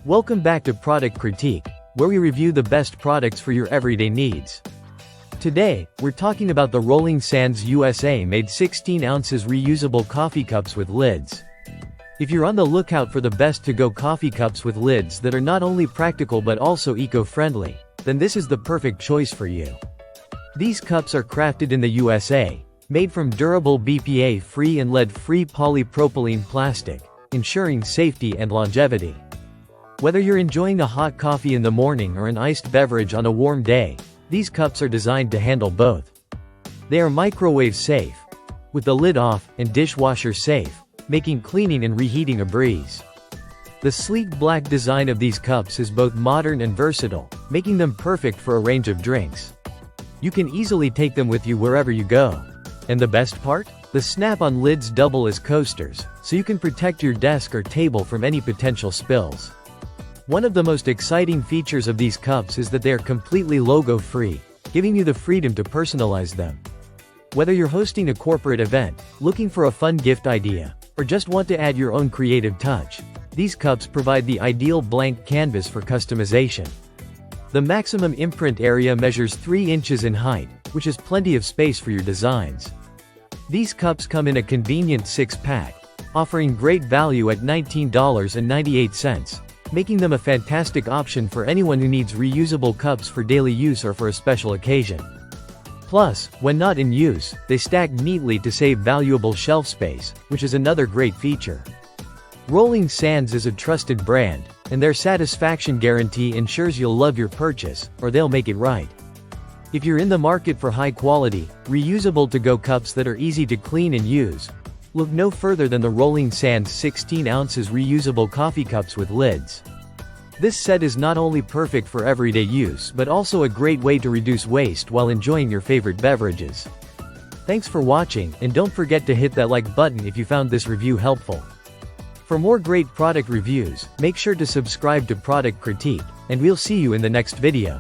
Welcome back to Product Critique, where we review the best products for your everyday needs. Today, we're talking about the Rolling Sands USA made 16 ounces reusable coffee cups with lids. If you're on the lookout for the best to-go coffee cups with lids that are not only practical but also eco-friendly, then this is the perfect choice for you. These cups are crafted in the USA, made from durable BPA-free and lead-free polypropylene plastic, ensuring safety and longevity. Whether you're enjoying a hot coffee in the morning or an iced beverage on a warm day, these cups are designed to handle both. They are microwave safe, with the lid off, and dishwasher safe, making cleaning and reheating a breeze. The sleek black design of these cups is both modern and versatile, making them perfect for a range of drinks. You can easily take them with you wherever you go. And the best part? The snap-on lids double as coasters, so you can protect your desk or table from any potential spills. One of the most exciting features of these cups is that they are completely logo-free, giving you the freedom to personalize them. Whether you're hosting a corporate event, looking for a fun gift idea, or just want to add your own creative touch, these cups provide the ideal blank canvas for customization. The maximum imprint area measures 3 inches in height, which is plenty of space for your designs. These cups come in a convenient 6-pack, offering great value at $19.98, making them a fantastic option for anyone who needs reusable cups for daily use or for a special occasion. Plus, when not in use, they stack neatly to save valuable shelf space, which is another great feature. Rolling Sands is a trusted brand, and their satisfaction guarantee ensures you'll love your purchase, or they'll make it right. If you're in the market for high-quality, reusable to-go cups that are easy to clean and use, look no further than the Rolling Sands 16 ounces reusable coffee cups with lids. This set is not only perfect for everyday use but also a great way to reduce waste while enjoying your favorite beverages. Thanks for watching, and don't forget to hit that like button if you found this review helpful. For more great product reviews, make sure to subscribe to Product Critique, and we'll see you in the next video.